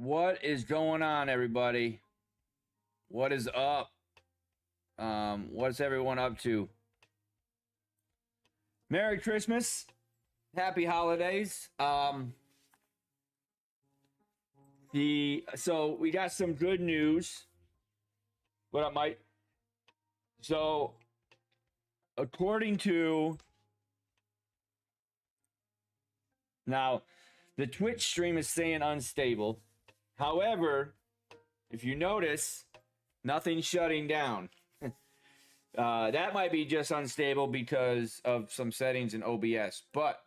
What is going on, everybody? What is up? What's everyone up to? Merry Christmas. Happy holidays. So we got some good news. What up, Mike? So according to now, the Twitch stream is saying unstable. However, if you notice, nothing's shutting down. That might be just unstable because of some settings in OBS. But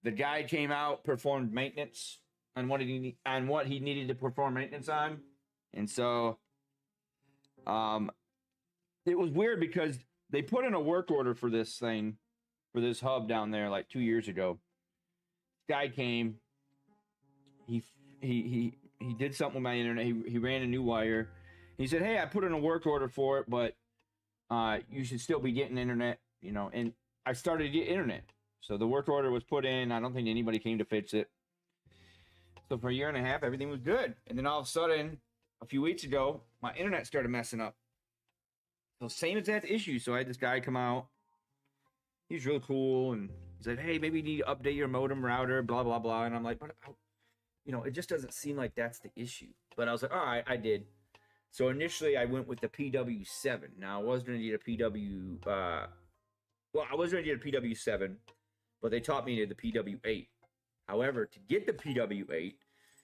the guy came out, performed maintenance on what he needed to perform maintenance on, and so it was weird because they put in a work order for this thing, for this hub down there, like 2 years ago. Guy came. He did something with my internet. He ran a new wire. He said, "Hey, I put in a work order for it, but you should still be getting internet, you know." And I started to get internet, so the work order was put in. I don't think anybody came to fix it. So for a year and a half, everything was good. And then all of a sudden, a few weeks ago, my internet started messing up. So same exact issue. So I had this guy come out. He's real cool, and he said, "Hey, maybe you need to update your modem router, blah blah blah." And I'm like, "But it just doesn't seem like that's the issue." But I was like, "All right, I did." So initially, I went with the PW7. Now I was going to need a PW. I was going to get a PW7, but they taught me to the PW8. However, to get the PW8,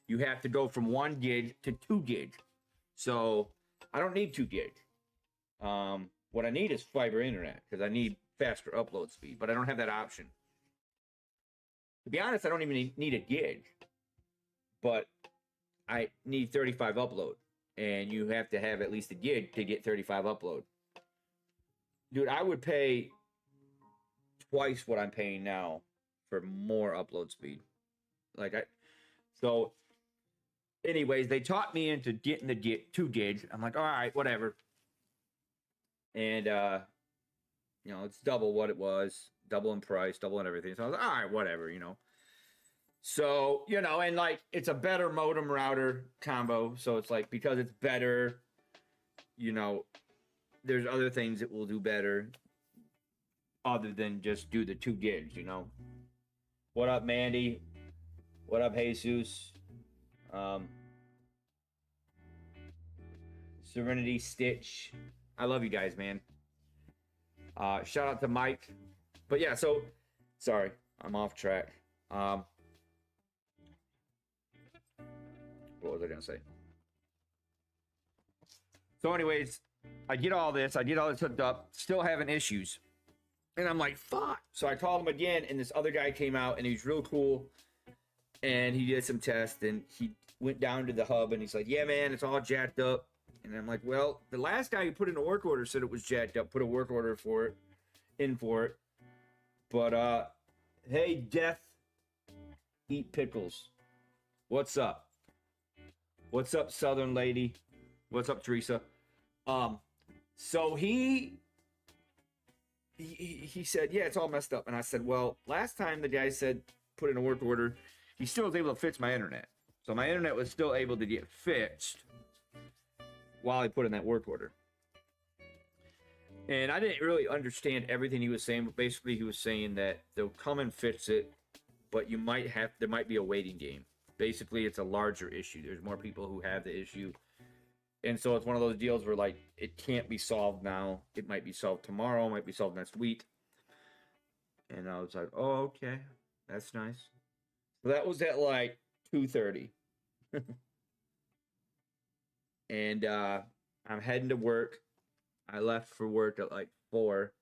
you have to go from 1 gig to 2 gig. So I don't need 2 gig. What I need is fiber internet because I need faster upload speed, but I don't have that option. To be honest, I don't even need a gig, but I need 35 upload, and you have to have at least a gig to get 35 upload. Dude, I would pay twice what I'm paying now for more upload speed. So anyways, they taught me into getting the 2 gigs. I'm like, all right, whatever. And it's double what it was, double in price, double in everything. So I was like, all right, whatever, So, and like it's a better modem router combo. So it's like, because it's better, there's other things that will do better other than just do the 2 gigs, What up, Mandy? What up, Jesus? Serenity Stitch. I love you guys, man. Shout out to Mike. But yeah, so sorry, I'm off track. What was I gonna say? So anyways, I get all this hooked up, still having issues. And I'm like, fuck. So I called him again, and this other guy came out, and he's real cool. And he did some tests, and he went down to the hub, and he's like, yeah, man, it's all jacked up. And I'm like, well, the last guy who put in a work order said it was jacked up, put a work order for it. But, hey, Death, eat pickles. What's up? What's up, Southern Lady? What's up, Teresa? So he said, yeah, it's all messed up. And I said, well, last time the guy said put in a work order, he still was able to fix my internet. So my internet was still able to get fixed while he put in that work order. And I didn't really understand everything he was saying, but basically he was saying that they'll come and fix it, but there might be a waiting game. Basically, it's a larger issue. There's more people who have the issue. And so it's one of those deals where, like, it can't be solved now. It might be solved tomorrow, might be solved next week. And I was like, oh, okay. That's nice. So that was at, like, 2:30. And I'm heading to work. I left for work at, like, 4.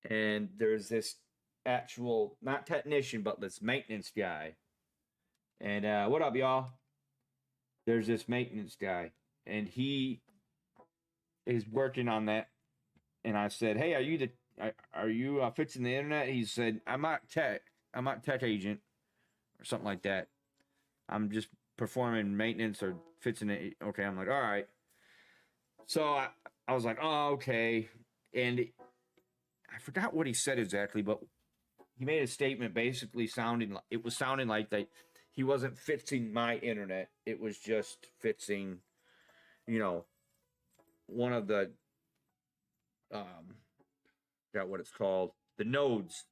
And there's this actual, not technician, but this maintenance guy. And what up, y'all? There's this maintenance guy, and he is working on that. And I said, "Hey, are you fixing the internet?" He said, "I'm not tech agent or something like that. I'm just performing maintenance or fixing it." Okay, I'm like, "All right." So I was like, "Oh, okay." And I forgot what he said exactly, but he made a statement basically sounding like that he wasn't fixing my internet. It was just fixing, you know, one of the got what it's called, the nodes.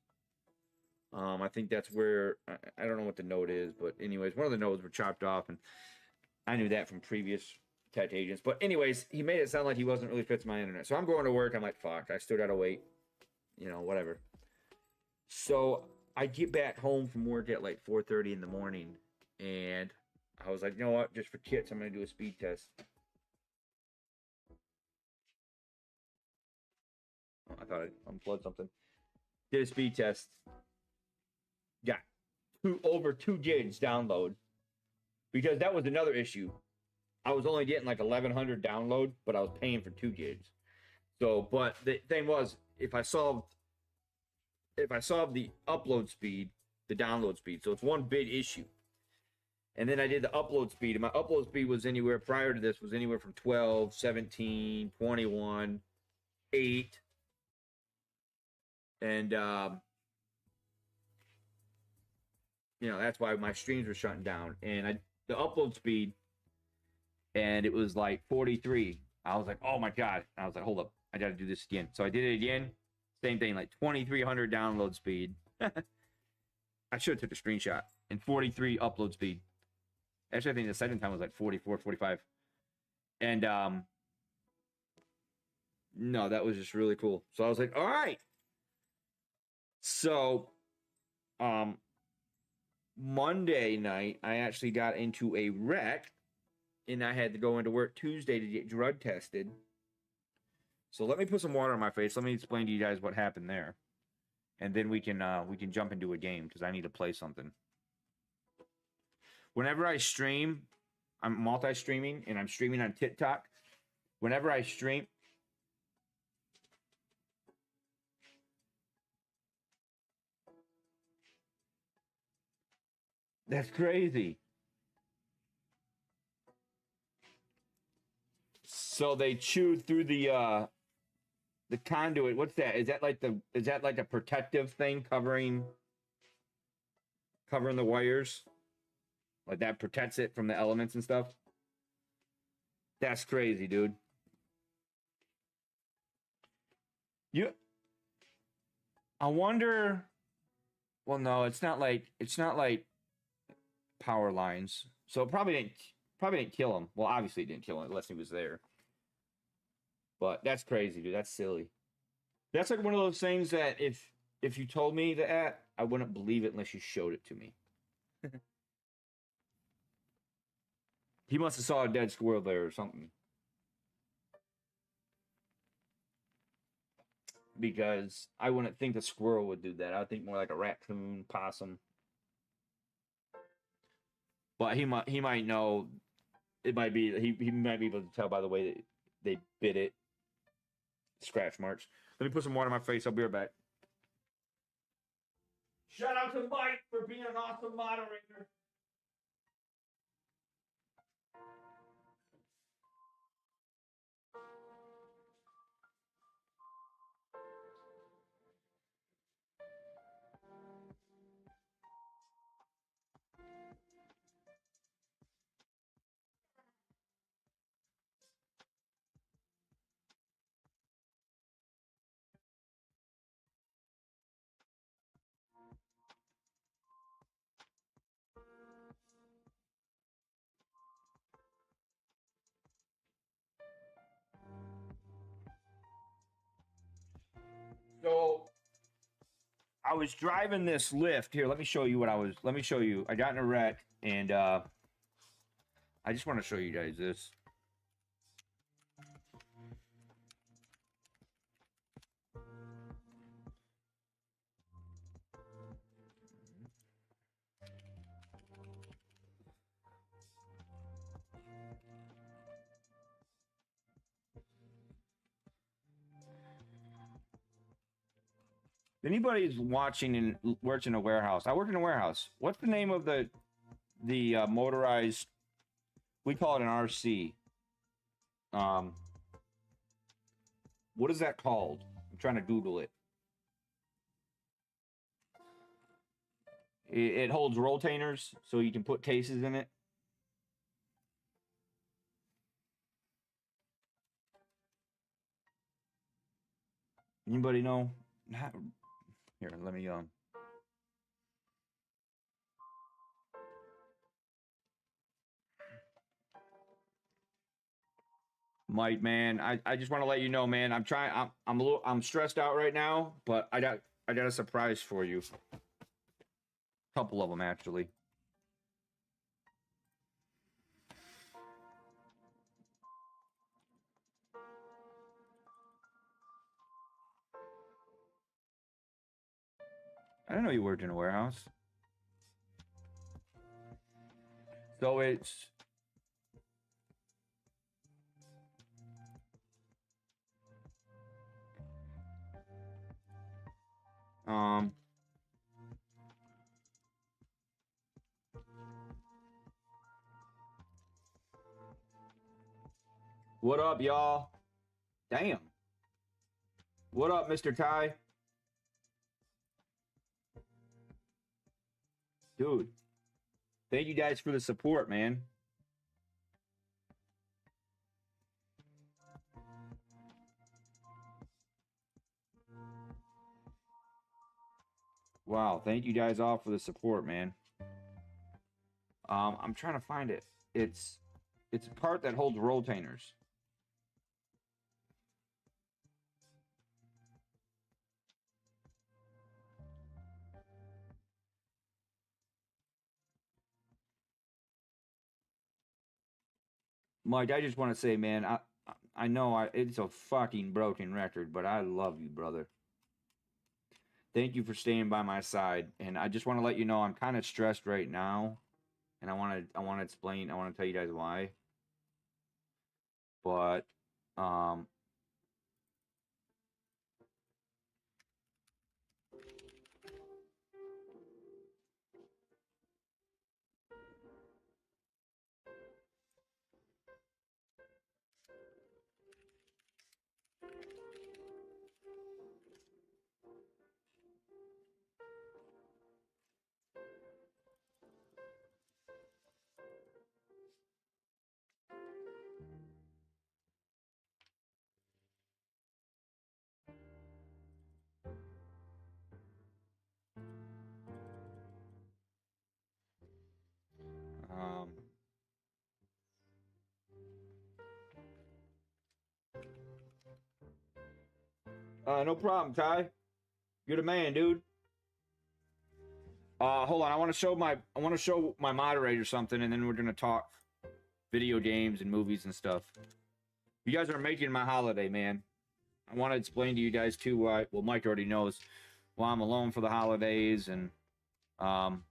I think that's where I don't know what the node is, but anyways, one of the nodes were chopped off, and I knew that from previous tech agents. But anyways, he made it sound like he wasn't really fixing my internet. So I'm going to work. I'm like, fuck, I still gotta wait. You know, whatever. So I get back home from work at like 4:30 in the morning, and I was like, you know what? Just for kits, I'm gonna do a speed test. Oh, I thought I unplugged something. Did a speed test. Got over 2 gigs download, because that was another issue. I was only getting like 1100 download, but I was paying for 2 gigs. So, but the thing was, if I solved the upload speed, the download speed. So it's one big issue. And then I did the upload speed, and my upload speed was anywhere prior to this was anywhere from 12, 17, 21, 8. And you know, that's why my streams were shutting down. And the upload speed, and it was like 43. I was like, oh my God. I was like, hold up, I got to do this again. So I did it again. Same thing, like 2300 download speed. I should have took a screenshot. And 43 upload speed. Actually, I think the second time was like 44, 45. And no, that was just really cool. So I was like, all right. So Monday night, I actually got into a wreck, and I had to go into work Tuesday to get drug tested. So let me put some water on my face. Let me explain to you guys what happened there, and then we can jump into a game, because I need to play something. Whenever I stream, I'm multi-streaming, and I'm streaming on TikTok. Whenever I stream, that's crazy. So they chewed through the conduit. What's that? Is that like a protective thing covering the wires? Like that protects it from the elements and stuff? That's crazy, dude. I wonder. Well, no, it's not like power lines. So it probably didn't kill him. Well, obviously it didn't kill him unless he was there. But that's crazy, dude. That's silly. That's like one of those things that if you told me that, I wouldn't believe it unless you showed it to me. He must have saw a dead squirrel there or something. Because I wouldn't think a squirrel would do that. I would think more like a raccoon, possum. But he might know. It might be he might be able to tell by the way that they bit it. Scratch marks. Let me put some water on my face. I'll be right back. Shout out to Mike for being an awesome moderator. So I was driving this lift here. Let me show you Let me show you. I got in a wreck, and I just want to show you guys this. Anybody's watching and works in a warehouse. I work in a warehouse. What's the name of the motorized? We call it an RC. What is that called? I'm trying to Google it. It holds rotainers, so you can put cases in it. Anybody know? Here, let me Mike, man, I just want to let you know, man. I'm stressed out right now, but I got a surprise for you. A couple of them actually. I didn't know you worked in a warehouse. So it's um what up, y'all? Damn. What up, Mr. Ty? Dude, thank you guys for the support, man. Wow, thank you guys all for the support, man. I'm trying to find it. It's a part that holds rotainers. Mike, I just want to say, man, I know it's a fucking broken record, but I love you, brother. Thank you for staying by my side, and I just want to let you know I'm kind of stressed right now, and I want to explain. I want to tell you guys why. But um, um, no problem, Ty. You're the man, dude. Hold on. I want to show my moderator something, and then we're gonna talk video games and movies and stuff. You guys are making my holiday, man. I want to explain to you guys too why. Well, Mike already knows why I'm alone for the holidays, and um,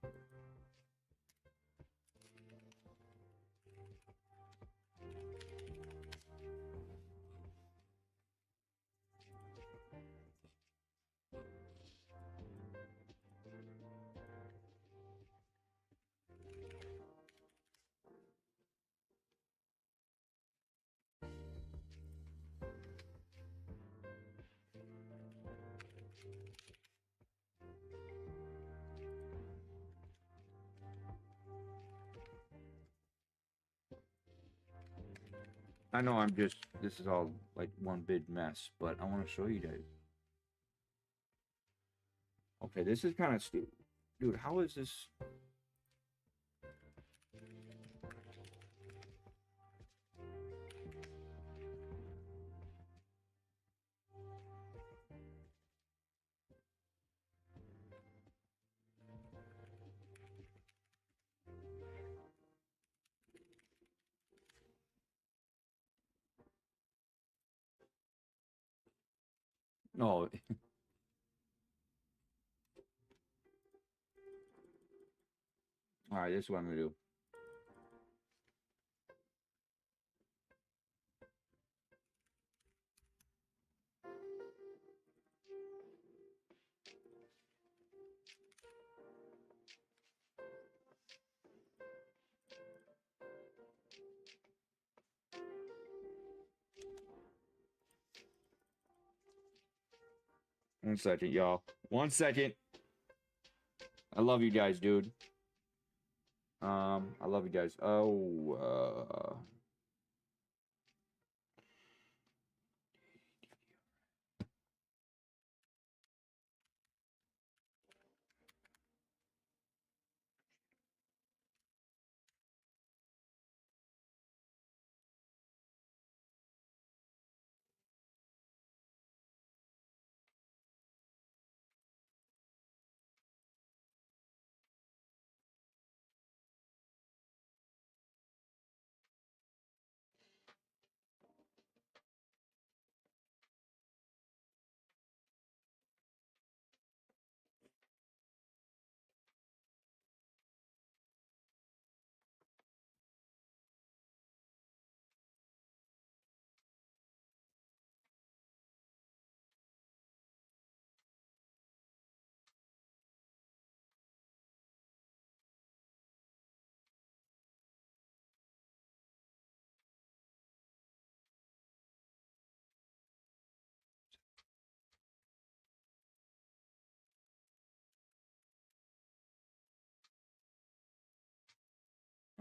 I know this is all like one big mess, but I want to show you guys. Okay, this is kind of stupid. Dude, how is this? No. All right, this is what I'm gonna do. 1 second, y'all. 1 second. I love you guys, dude. I love you guys. Oh,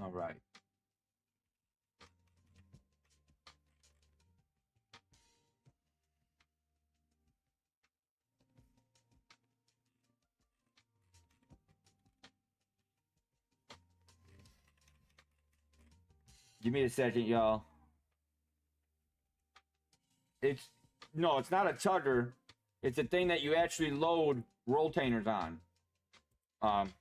all right. Give me a second, y'all. It's no, it's not a tugger. It's a thing that you actually load rolltainers on. Um,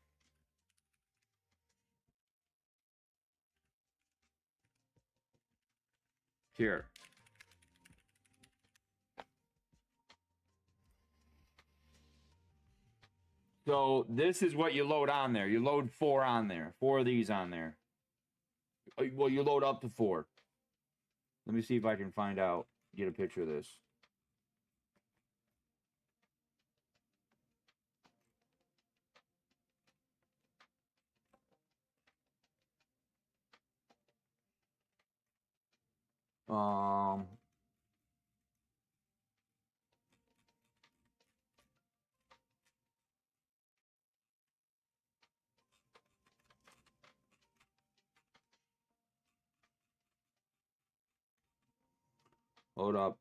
here. So this is what you load on there. You load 4 on there. 4 of these on there. Well, you load up to 4. Let me see if I can find out. Get a picture of this. Um, Load up.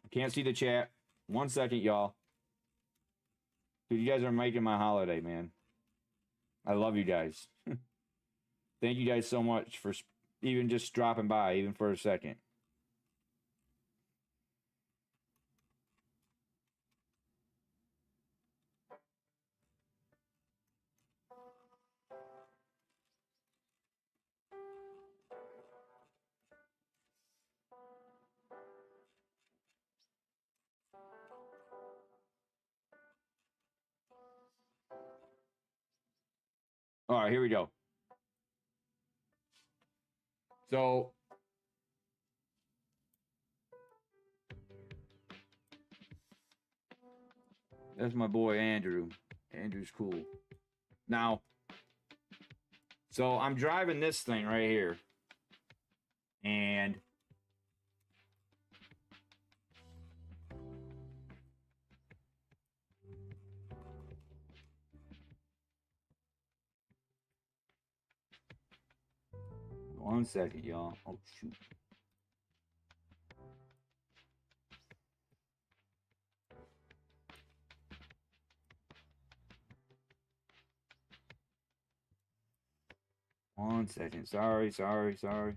I can't see the chat. 1 second, y'all. Dude, you guys are making my holiday, man. I love you guys. Thank you guys so much for even just dropping by, even for a second. All right, here we go. So that's my boy Andrew. Andrew's cool. Now, so I'm driving this thing right here. And one second, y'all. Oh shoot. One second. Sorry. All right.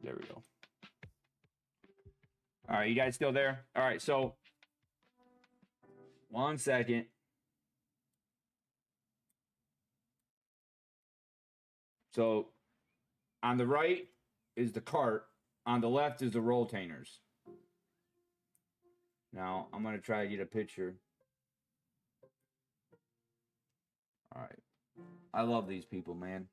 There we go. All right, you guys still there? All right, so 1 second. So on the right is the cart. On the left is the rolltainers. Now I'm gonna try to get a picture. All right. I love these people, man.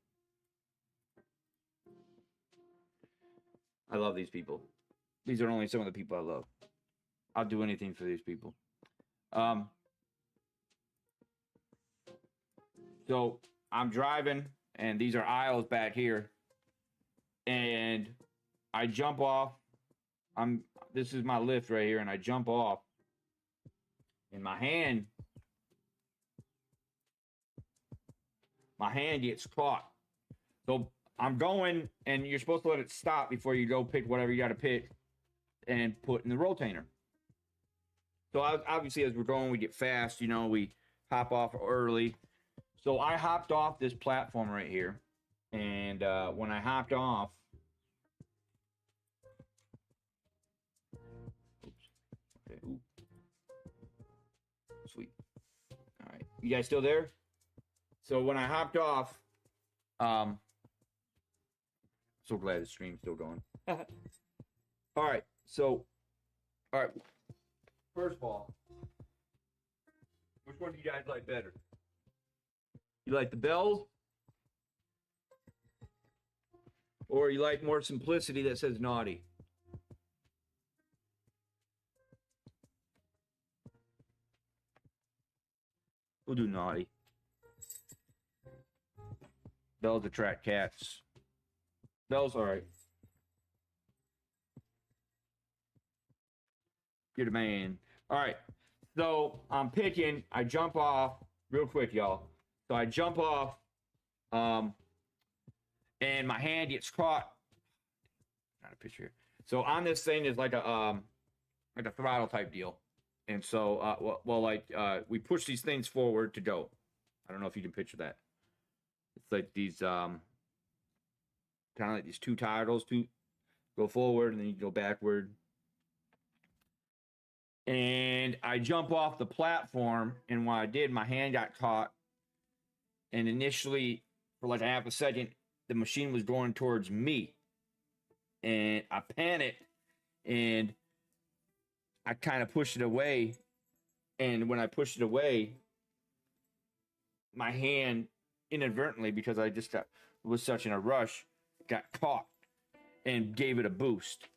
I love these people. These are only some of the people I love. I'll do anything for these people. Um, so I'm driving, and these are aisles back here, and I jump off. This is my lift right here, and I jump off, and my hand gets caught. So I'm going, and you're supposed to let it stop before you go pick whatever you got to pick and put in the rotator. So obviously, as we're going, we get fast. You know, we hop off early. So I hopped off this platform right here, and when I hopped off, oops, okay, ooh, sweet. All right, you guys still there? So when I hopped off, so glad the stream's still going. All right, so, all right. First of all, which one do you guys like better? You like the bells? Or you like more simplicity that says naughty? We'll do naughty. Bells attract cats. Bells, all right. You're the man. All right. So I'm picking. I jump off real quick, y'all. So I jump off, and my hand gets caught. Not a picture here. So on this thing is like a throttle type deal, and so we push these things forward to go. I don't know if you can picture that. It's like these kind of like these two titles to go forward, and then you go backward. And I jump off the platform, and when I did, my hand got caught. And initially, for like a half a second, the machine was going towards me. And I panicked, and I kind of pushed it away. And when I pushed it away, my hand inadvertently, because I just was such in a rush, got caught and gave it a boost.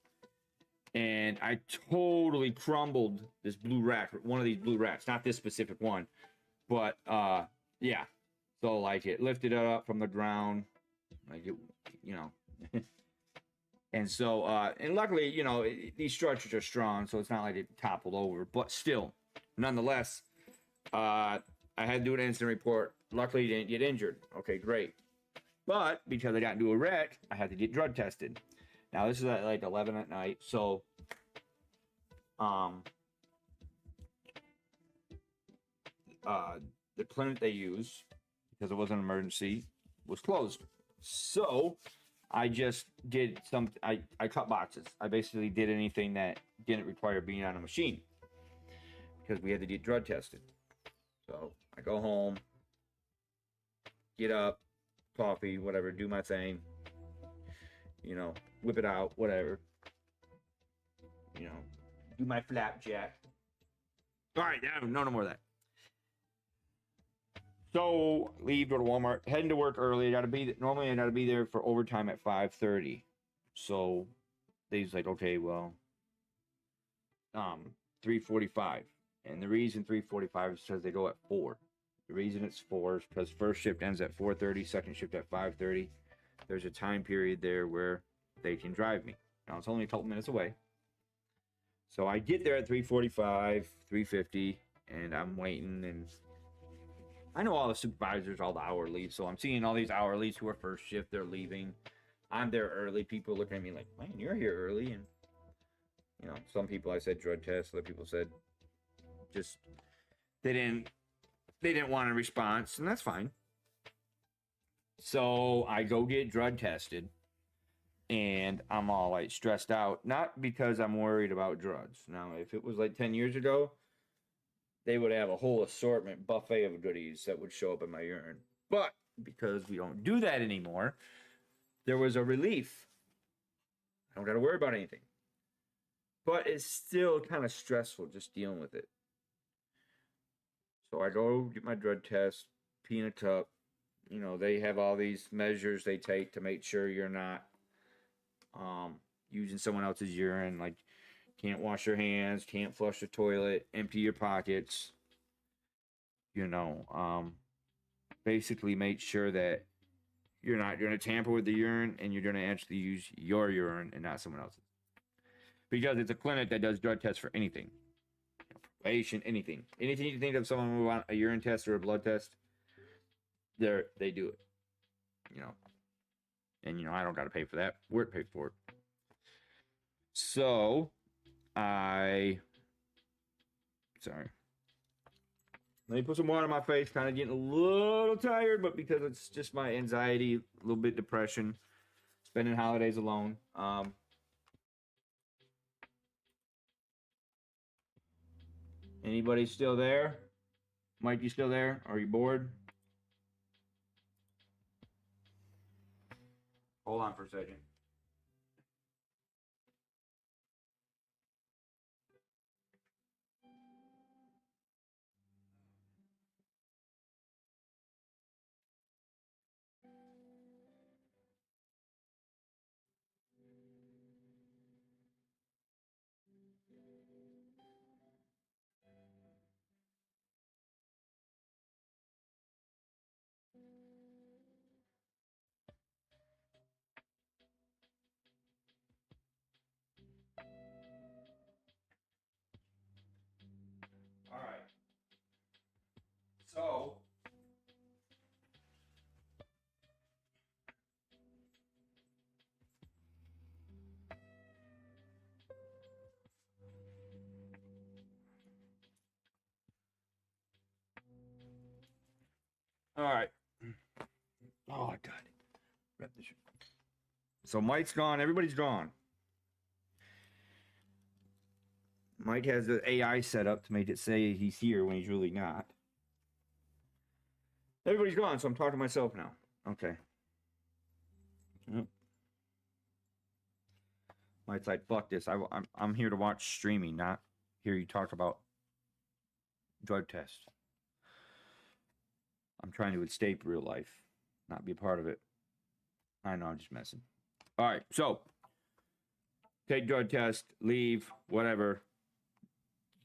And I totally crumbled this blue rack, one of these blue racks, not this specific one, but yeah. So like it lifted it up from the ground, like it, you know. And so and luckily, you know, these structures are strong, so it's not like it toppled over, but still, nonetheless, I had to do an incident report. Luckily, didn't get injured. Okay, great. But because I got into a wreck, I had to get drug tested. Now this is at like 11 at night, so the clinic they use, because it was an emergency, was closed. So I just did I cut boxes. I basically did anything that didn't require being on a machine, because we had to get drug tested. So I go home, get up, coffee, whatever, do my thing, you know, whip it out, whatever, you know, do my flapjack. All right, no more of that. So leave, go to Walmart, heading to work early. I gotta be there for overtime at 5:30. So they's like, okay, well, 3:45, and the reason 3:45 is because they go at 4. The reason it's 4 is because first shift ends at 4:30, second shift at 5:30. There's a time period there where they can drive me. Now it's only a couple minutes away. So I get there at 3:45, 3:50, and I'm waiting, and I know all the supervisors, all the hourlies, so I'm seeing all these hourlies who are first shift, they're leaving. I'm there early. People looking at me like, man, you're here early. And, you know, some people I said drug test, other people said just they didn't want a response, and that's fine. So I go get drug tested, and I'm all like stressed out, not because I'm worried about drugs. Now, if it was like 10 years ago, they would have a whole assortment buffet of goodies that would show up in my urine. But because we don't do that anymore, there was a relief. I don't got to worry about anything. but it's still kind of stressful just dealing with it. So I go get my drug test, pee in a cup. You know, they have all these measures they take to make sure you're not um, using someone else's urine. Like, can't wash your hands, can't flush the toilet, empty your pockets. You know, basically make sure that you're not going to tamper with the urine and you're going to actually use your urine and not someone else's. Because it's a clinic that does drug tests for anything, patient, anything, anything you think of someone who want a urine test or a blood test, they do it. You know, and you know I don't got to pay for that. We're paid for it. So sorry. Let me put some water on my face. Kind of getting a little tired, but because it's just my anxiety, a little bit depression, spending holidays alone. Anybody still there? Mike, you still there? Are you bored? Hold on for a second. All right. So, all right. Oh, God. Wrap this. So Mike's gone. Everybody's gone. Mike has the AI set up to make it say he's here when he's really not. Everybody's gone, so I'm talking to myself now. Okay. Yep. Mike's like, fuck this. I'm here to watch streaming, not hear you talk about drug tests. I'm trying to escape real life, not be a part of it. I know, I'm just messing. All right, so take drug test, leave, whatever.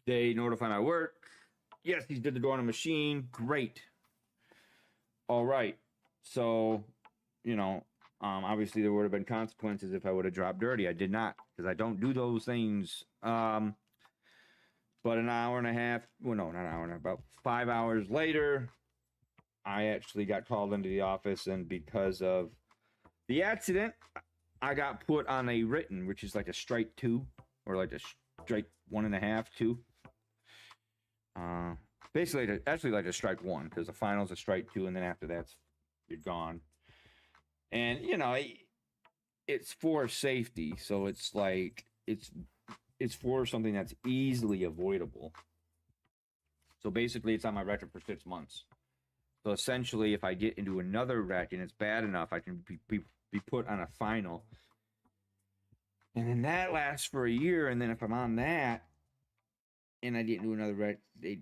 They notify my work. Yes, he's did the door on a machine. Great. All right. So, you know, obviously there would have been consequences if I would have dropped dirty. I did not because I don't do those things. But an hour and a half, well, no, not an hour and a half, about 5 hours later, I actually got called into the office, and because of the accident, I got put on a written, which is like a strike 2 or like a strike 1.5, 2. Basically, actually like a strike 1 because the final's a strike 2, and then after that's you're gone. And you know, it's for safety, so it's like it's for something that's easily avoidable. So basically, it's on my record for 6 months. So essentially, if I get into another wreck and it's bad enough, I can be put on a final. And then that lasts for a year. And then if I'm on that and I get into another wreck, they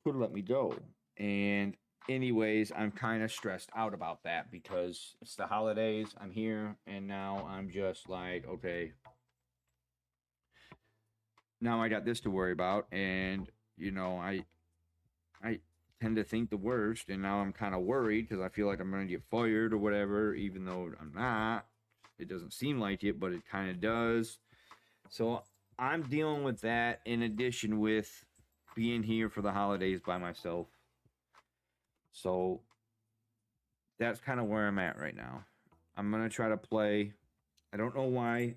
could let me go. And anyways, I'm kind of stressed out about that because it's the holidays. I'm here, and now I'm just like, okay, now I got this to worry about, and you know, I tend to think the worst, and now I'm kind of worried because I feel like I'm going to get fired or whatever, even though I'm not. It doesn't seem like it, but it kind of does. So I'm dealing with that in addition with being here for the holidays by myself. So that's kind of where I'm at right now. I'm going to try to play. I don't know why.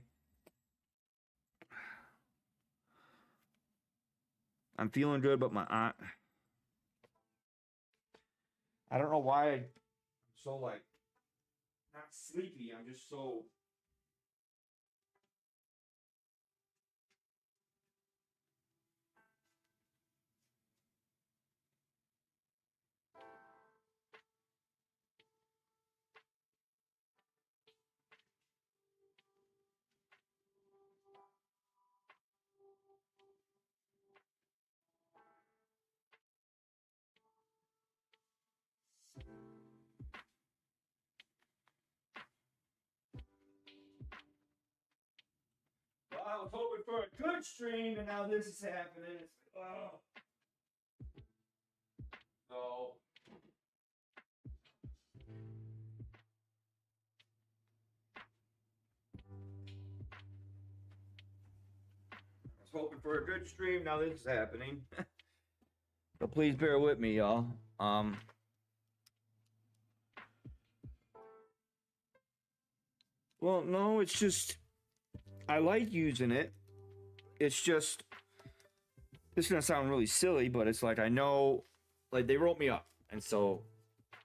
I'm feeling good, but my aunt. I don't know why I'm so like not sleepy. I'm just so was hoping for a good stream, and now this is happening. It's like, oh. So. I was hoping for a good stream, now this is happening. So please bear with me, y'all. Well, no, it's just I like using it. It's just this is gonna sound really silly, but it's like I know, like they wrote me up, and so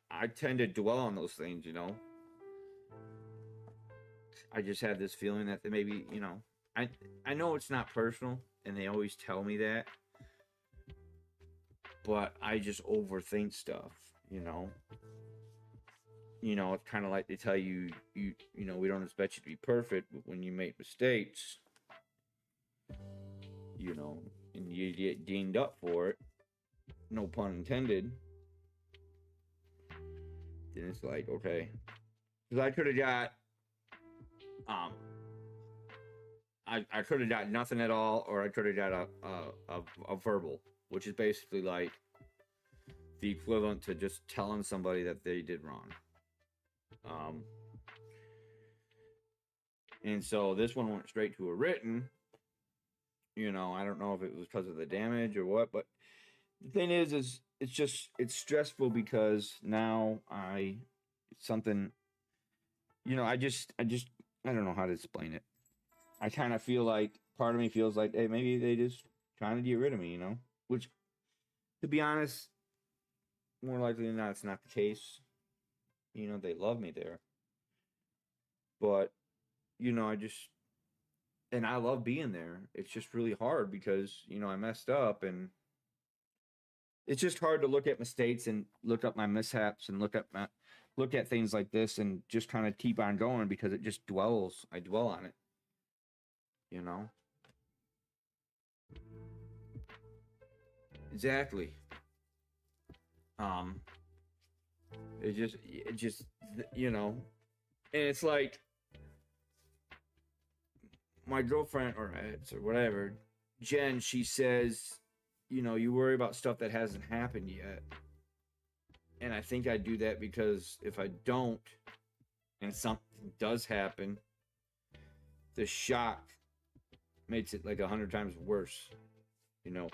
I tend to dwell on those things, you know. I just have this feeling that maybe, you know, I know it's not personal, and they always tell me that, but I just overthink stuff, you know. You know, it's kind of like they tell you, you know, we don't expect you to be perfect, but when you make mistakes, you know, and you get dinged up for it, no pun intended, then it's like, okay. Because I could have got, I could have got nothing at all, or I could have got a verbal, which is basically like the equivalent to just telling somebody that they did wrong. And so this one went straight to a written. You know, I don't know if it was because of the damage or what, but the thing is it's stressful because now it's something, you know, I don't know how to explain it. I kind of feel like part of me feels like, hey, maybe they just trying to get rid of me, you know, which, to be honest, more likely than not, it's not the case. You know, they love me there. But, you know, and I love being there. It's just really hard because, you know, I messed up, and it's just hard to look at mistakes and look up my mishaps and look at things like this and just kind of keep on going because it just I dwell on it, you know. Exactly. It just, you know, and it's like my girlfriend or whatever, Jen, she says, you know, you worry about stuff that hasn't happened yet. And I think I do that because if I don't, and something does happen, the shock makes it like 100 times worse. You know,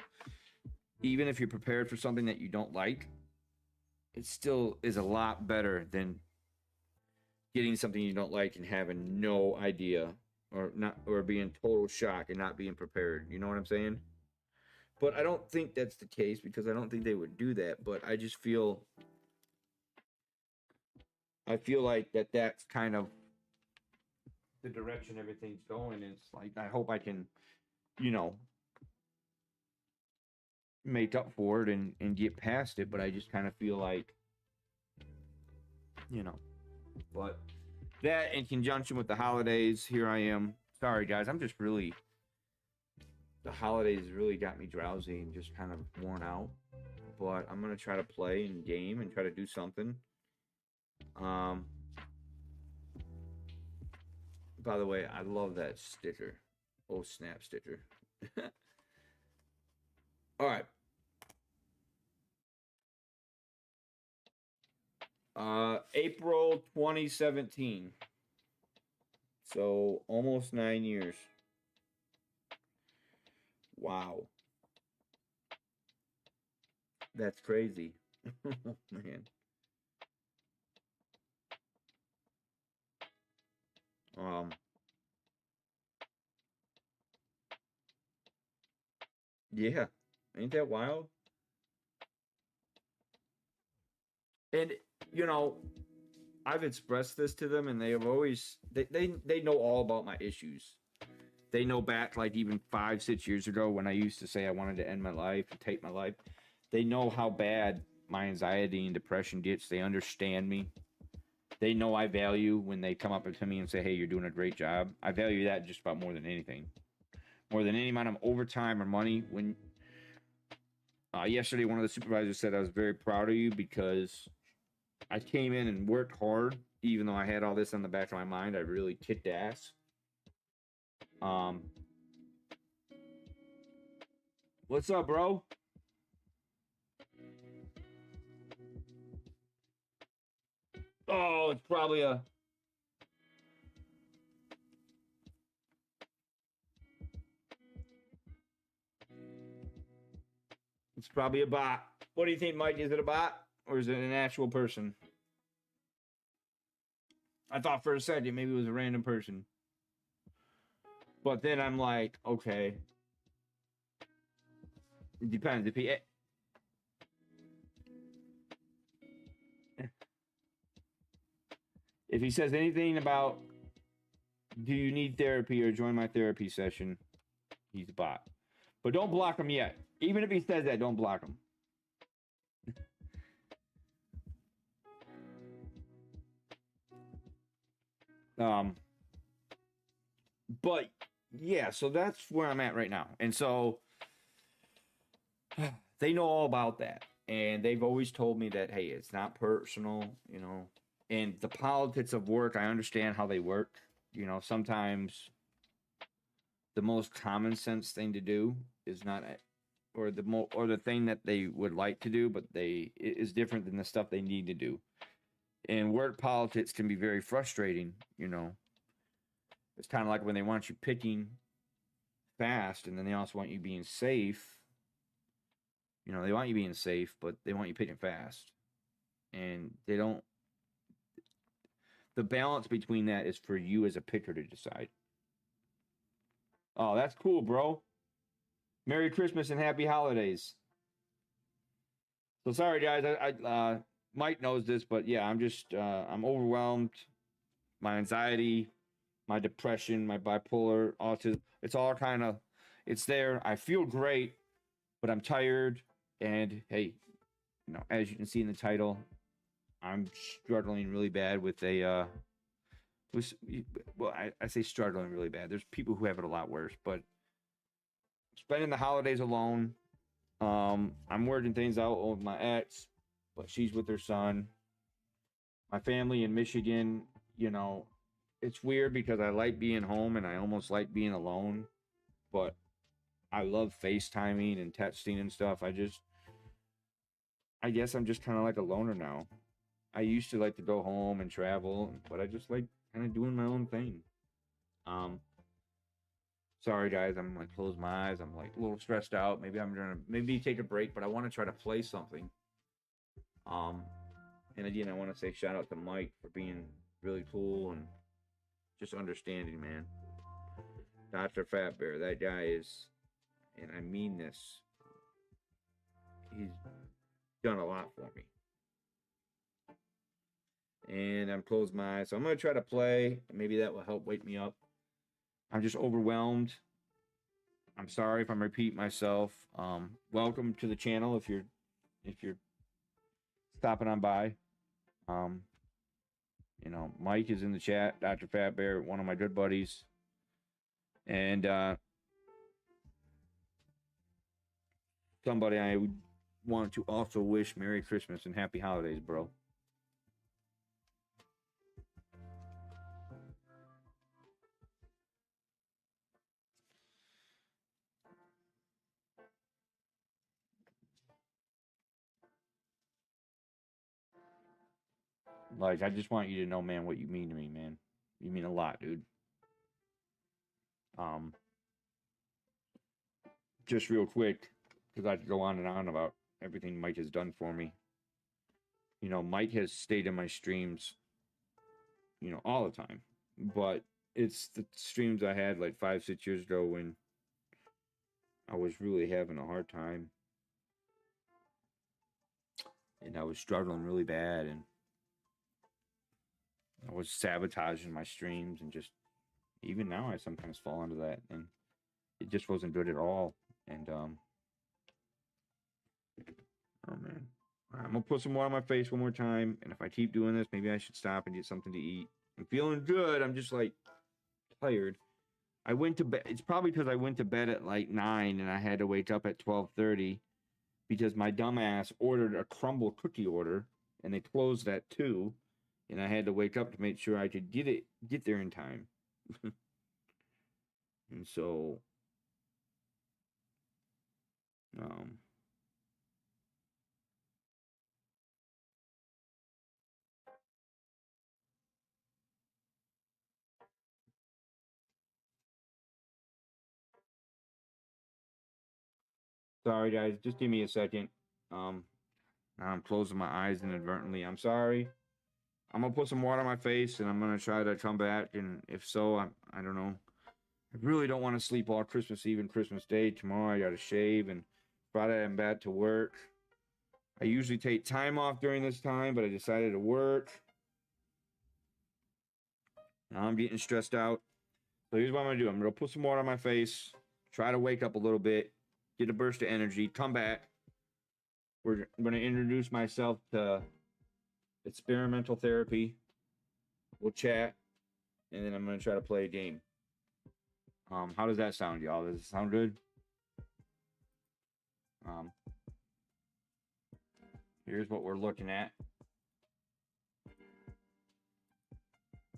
even if you're prepared for something that you don't like, it still is a lot better than getting something you don't like and having no idea, or being total shock and not being prepared. You know what I'm saying? But I don't think that's the case because I don't think they would do that. But I just feel like that's kind of the direction everything's going. It's like I hope I can, you know, make up for it and get past it. But I just kind of feel like, you know, but that in conjunction with the holidays, here I am. Sorry guys, I'm just really, the holidays really got me drowsy and just kind of worn out. But I'm gonna try to play and game and try to do something. By the way, I love that sticker. Oh snap, sticker. All right. April 2017. So almost 9 years. Wow. That's crazy. Man. Yeah. Ain't that wild? And you know, I've expressed this to them, and they have always they know all about my issues. They know back like even 5-6 years ago when I used to say I wanted to end my life and take my life. They know how bad my anxiety and depression gets. They understand me. They know I value when they come up to me and say, "Hey, you're doing a great job." I value that just about more than anything, more than any amount of overtime or money. When yesterday, one of the supervisors said I was very proud of you because I came in and worked hard, even though I had all this on the back of my mind. I really kicked ass. What's up, bro? Oh, it's probably a. It's probably a bot. What do you think, Mike? Is it a bot or is it an actual person? I thought for a second maybe it was a random person. But then I'm like, okay. It depends. If he says anything about do you need therapy or join my therapy session, he's a bot. But don't block him yet. Even if he says that, don't block him. But yeah, so that's where I'm at right now. And so they know all about that. And they've always told me that, hey, it's not personal, you know. And the politics of work, I understand how they work. You know, sometimes the most common sense thing to do is not, or the thing that they would like to do, but it is different than the stuff they need to do. And work politics can be very frustrating, you know. It's kind of like when they want you picking fast and then they also want you being safe. You know, they want you being safe, but they want you picking fast. And they don't. The balance between that is for you as a picker to decide. Oh, that's cool, bro. Merry Christmas and happy holidays. So sorry, guys. Mike knows this, but yeah, I'm overwhelmed. My anxiety, my depression, my bipolar, autism. It's all kind of, it's there. I feel great, but I'm tired. And hey, you know, as you can see in the title, I'm struggling really bad with a, well, I say struggling really bad. There's people who have it a lot worse, but spending the holidays alone. I'm working things out with my ex, but she's with her son. My family in Michigan, you know, it's weird because I like being home and I almost like being alone, but I love FaceTiming and texting and stuff. I guess I'm just kind of like a loner now. I used to like to go home and travel, but I just like kind of doing my own thing. Um, Sorry guys, I'm like close my eyes. I'm like a little stressed out. Maybe I'm gonna maybe take a break, but I want to try to play something. Um, and again, I want to say shout out to Mike for being really cool and just understanding, man. Dr. Fat Bear, that guy is, and I mean this, he's done a lot for me. And I'm closed my eyes. So I'm going to try to play. Maybe that will help wake me up. I'm just overwhelmed. I'm sorry if I'm repeating myself. Welcome to the channel if you're stopping on by. Um, you know, Mike is in the chat, Dr. Fat Bear, one of my good buddies. And somebody I want to also wish Merry Christmas and Happy Holidays, bro. Like, I just want you to know, man, what you mean to me, man. You mean a lot, dude. Um, just real quick, because I could go on and on about everything Mike has done for me. You know, Mike has stayed in my streams, you know, all the time. But it's the streams I had like 5, 6 years ago when I was really having a hard time. And I was struggling really bad. And I was sabotaging my streams. And just, even now, I sometimes fall into that. And it just wasn't good at all. And, oh man. I'm gonna put some more on my face one more time, and if I keep doing this, maybe I should stop and get something to eat. I'm feeling good. I'm just like tired. I went to bed. It's probably because I went to bed at like 9 and I had to wake up at 12:30 because my dumbass ordered a crumble cookie order and they closed at 2, and I had to wake up to make sure I could get there in time. And so Um, Sorry, guys. Just give me a second. Um, Now I'm closing my eyes inadvertently. I'm sorry. I'm gonna put some water on my face and I'm gonna try to come back. And if so, I don't know. I really don't want to sleep all Christmas Eve and Christmas Day. Tomorrow I gotta shave, and Friday I'm back to work. I usually take time off during this time, but I decided to work. Now I'm getting stressed out. So here's what I'm gonna do. I'm gonna put some water on my face, try to wake up a little bit, get a burst of energy, come back. I'm gonna introduce myself to experimental therapy. We'll chat, and then I'm gonna try to play a game. How does that sound, y'all? Does it sound good? Um, Here's what we're looking at.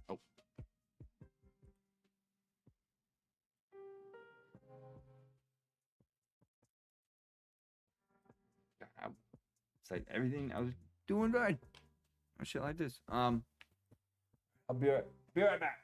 Oh, it's like everything I was doing good. Or shit like this. I'll be right back.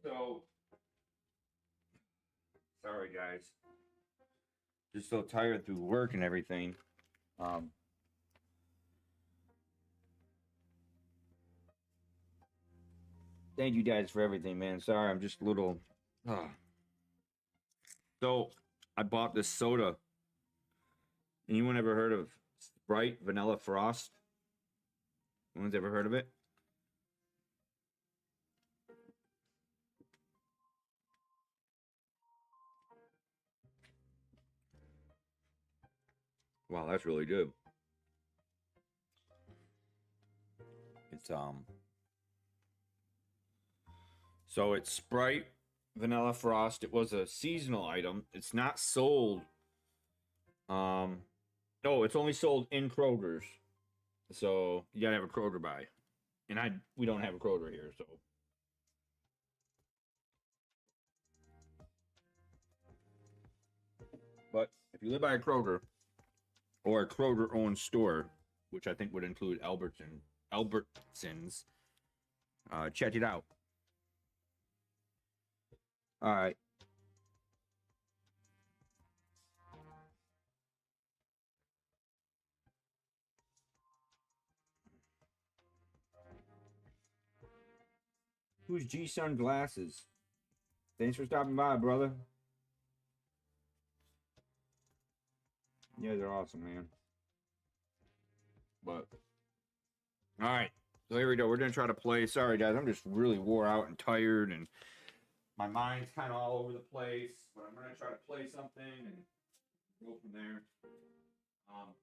So sorry, guys. Just so tired through work and everything. Um, Thank you guys for everything, man. Sorry, I'm just a little. Uh. So I bought this soda. Anyone ever heard of Sprite Vanilla Frost? Anyone's ever heard of it? Wow, that's really good. It's So it's Sprite Vanilla Frost. It was a seasonal item. It's not sold. Um, no, it's only sold in Kroger's. So you gotta have a Kroger buy, and we don't have a Kroger here. So, but if you live by a Kroger or a Kroger owned store, which I think would include Albertsons, check it out. All right. Who's G Sun Glasses? Thanks for stopping by, brother. Yeah, they're awesome, man. But all right, so here we go. We're gonna try to play. Sorry, guys, I'm just really wore out and tired, and my mind's kind of all over the place. But I'm gonna try to play something and go from there. Um,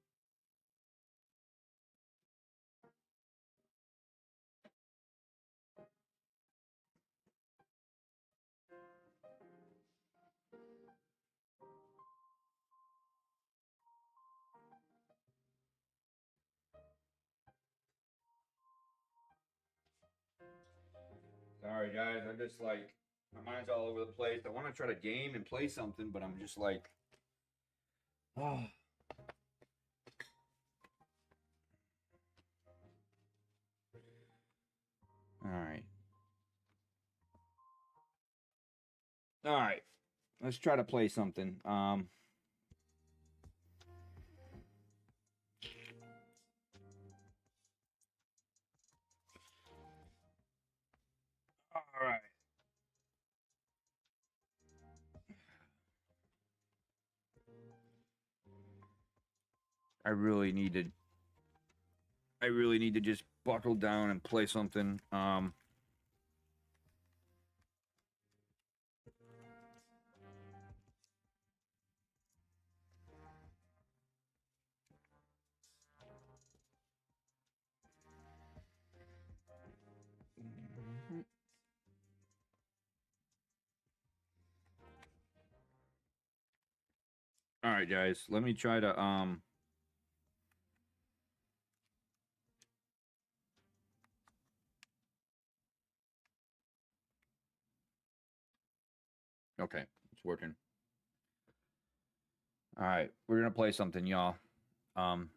Sorry, guys. I'm just like, my mind's all over the place. I want to try to game and play something, but I'm just like, oh. All right. All right. Let's try to play something. All right. I really need to. I really need to just buckle down and play something. All right, guys. Let me try to Okay, it's working. All right, we're gonna play something, y'all. Um,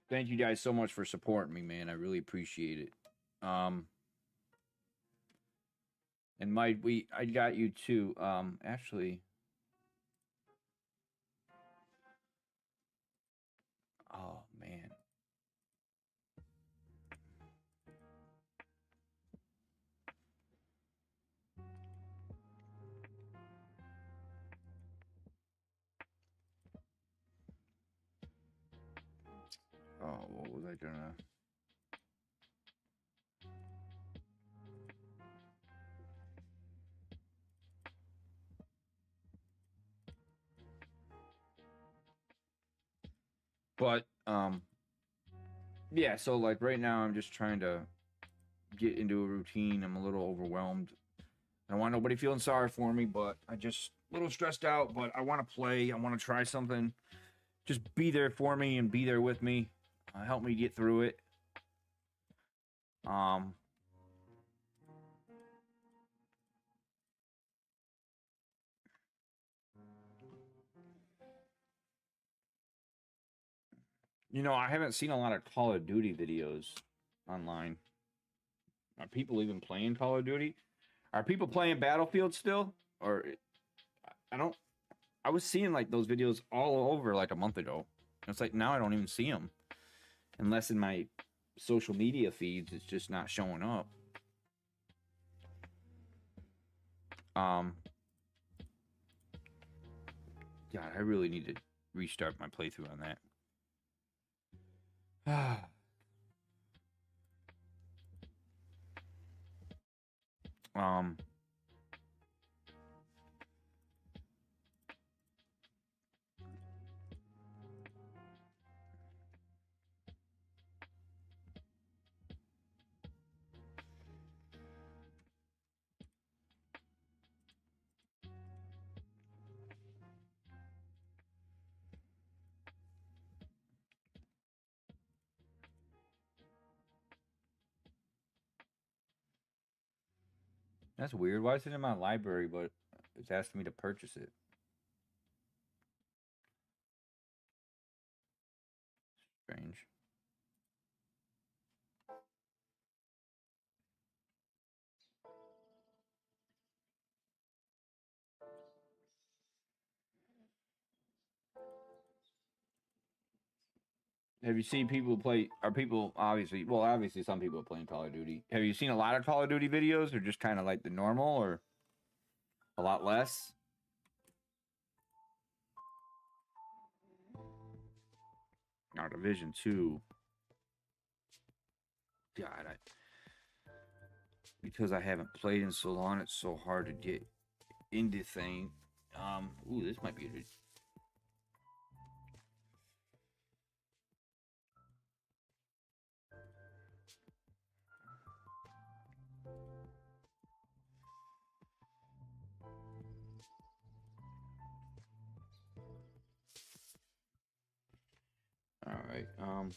Thank you guys so much for supporting me, man. I really appreciate it. And I got you too. Actually, oh man. Oh, what was I gonna? But yeah. So like right now, I'm just trying to get into a routine. I'm a little overwhelmed. I don't want nobody feeling sorry for me, but I just a little stressed out. But I want to play. I want to try something. Just be there for me and be there with me. Help me get through it. Um, I haven't seen a lot of Call of Duty videos online. Are people even playing Call of Duty? Are people playing Battlefield still? Or I don't. I was seeing like those videos all over like a month ago. It's like now I don't even see them unless in my social media feeds it's just not showing up. Um, God, I really need to restart my playthrough on that. um, that's weird. Why is it in my library, but it's asking me to purchase it? Strange. Have you seen people play? Are people obviously? Well, obviously, some people are playing Call of Duty. Have you seen a lot of Call of Duty videos, or just kind of like the normal, or a lot less? Now, Division 2. God, because I haven't played in so long, it's so hard to get into thing. Ooh, this might be a Um,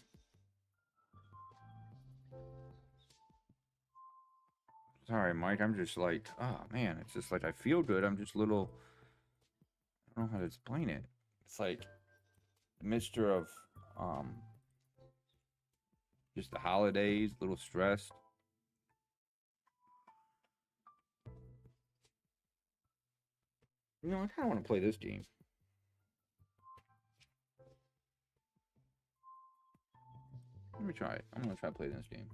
Sorry, Mike. I'm just like, oh man, it's just like I feel good. I'm just a little. I don't know how to explain it. It's like a mixture of um, just the holidays, a little stressed. You know, I kind of want to play this game. Let me try it. I'm gonna try to play this game.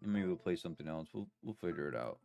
And maybe we'll play something else. We'll figure it out.